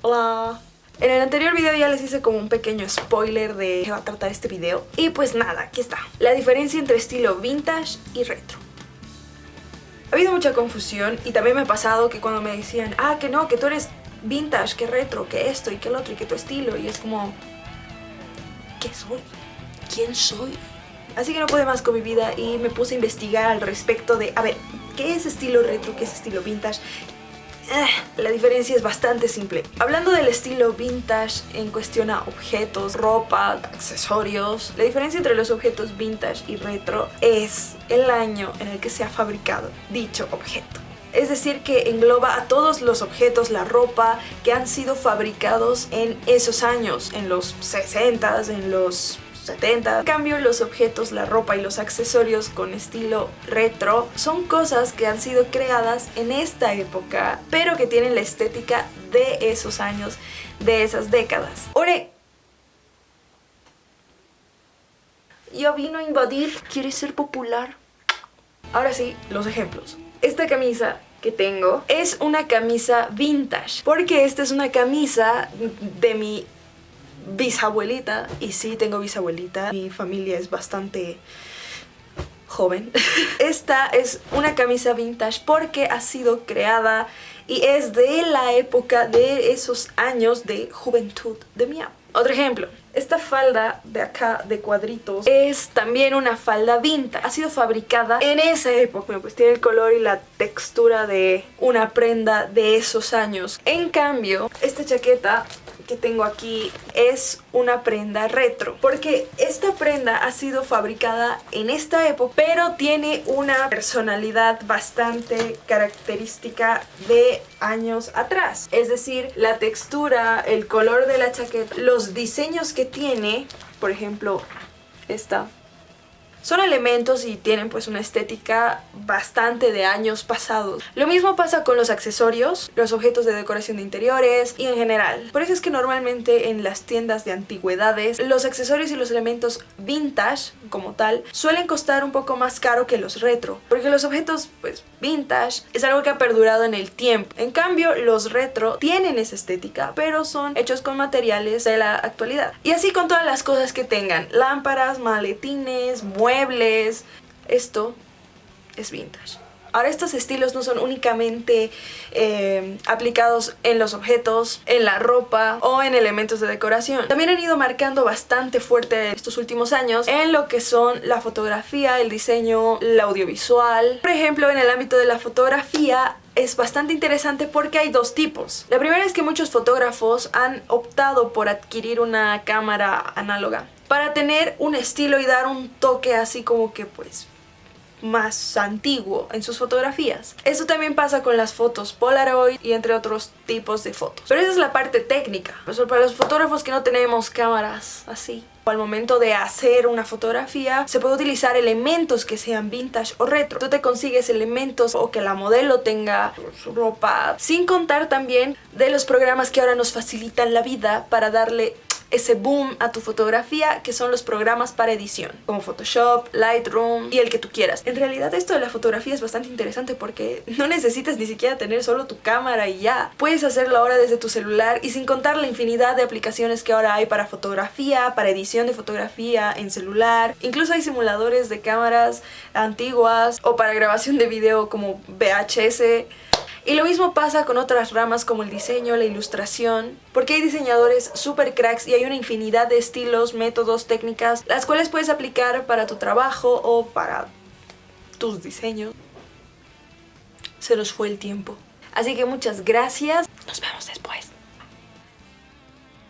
Hola. En el anterior video ya les hice como un pequeño spoiler de qué va a tratar este video. Y pues nada, aquí está. La diferencia entre estilo vintage y retro. Ha habido mucha confusión y también me ha pasado que cuando me decían que no, que tú eres vintage, que retro, que esto y que el otro y que tu estilo. Y es como... ¿qué soy? ¿Quién soy? Así que no pude más con mi vida y me puse a investigar al respecto de... a ver, ¿qué es estilo retro? ¿Qué es estilo vintage? La diferencia es bastante simple. Hablando del estilo vintage en cuestión a objetos, ropa, accesorios, la diferencia entre los objetos vintage y retro es el año en el que se ha fabricado dicho objeto. Es decir, que engloba a todos los objetos, la ropa, que han sido fabricados en esos años, en los 60s, en los 70. En cambio, los objetos, la ropa y los accesorios con estilo retro son cosas que han sido creadas en esta época, pero que tienen la estética de esos años, de esas décadas. ¡Ore! Ya vino a invadir, quiere ser popular. Ahora sí, los ejemplos. Esta camisa que tengo es una camisa vintage, porque esta es una camisa de mi bisabuelita, y sí, tengo bisabuelita, mi familia es bastante joven. Esta es una camisa vintage porque ha sido creada y es de la época de esos años de juventud de mi abuela. Otro ejemplo, esta falda de acá de cuadritos es también una falda vintage. Ha sido fabricada en esa época. Bueno, pues tiene el color y la textura de una prenda de esos años. En cambio, esta chaqueta que tengo aquí es una prenda retro, porque esta prenda ha sido fabricada en esta época, pero tiene una personalidad bastante característica de años atrás. Es decir, la textura, el color de la chaqueta, los diseños que tiene, por ejemplo, esta, son elementos y tienen pues una estética bastante de años pasados. Lo mismo pasa con los accesorios, los objetos de decoración de interiores y en general. Por eso es que normalmente en las tiendas de antigüedades los accesorios y los elementos vintage como tal suelen costar un poco más caro que los retro, porque los objetos pues vintage es algo que ha perdurado en el tiempo. En cambio, los retro tienen esa estética, pero son hechos con materiales de la actualidad. Y así con todas las cosas que tengan: lámparas, maletines, muebles. Esto es vintage. Ahora, estos estilos no son únicamente aplicados en los objetos, en la ropa o en elementos de decoración. También han ido marcando bastante fuerte estos últimos años en lo que son la fotografía, el diseño, el audiovisual. Por ejemplo, en el ámbito de la fotografía es bastante interesante porque hay dos tipos. La primera es que muchos fotógrafos han optado por adquirir una cámara análoga para tener un estilo y dar un toque así como que pues más antiguo en sus fotografías. Eso también pasa con las fotos Polaroid y entre otros tipos de fotos. Pero esa es la parte técnica. Pues para los fotógrafos que no tenemos cámaras así, al momento de hacer una fotografía se puede utilizar elementos que sean vintage o retro. Tú te consigues elementos o que la modelo tenga su ropa, sin contar también de los programas que ahora nos facilitan la vida para darle ese boom a tu fotografía, que son los programas para edición como Photoshop, Lightroom y el que tú quieras. En realidad esto de la fotografía es bastante interesante porque no necesitas ni siquiera tener solo tu cámara y ya. Puedes hacerlo ahora desde tu celular, y sin contar la infinidad de aplicaciones que ahora hay para fotografía, para edición de fotografía en celular. Incluso hay simuladores de cámaras antiguas o para grabación de video como VHS. Y lo mismo pasa con otras ramas como el diseño, la ilustración, porque hay diseñadores super cracks y hay una infinidad de estilos, métodos, técnicas, las cuales puedes aplicar para tu trabajo o para tus diseños. Se nos fue el tiempo. Así que muchas gracias. Nos vemos después.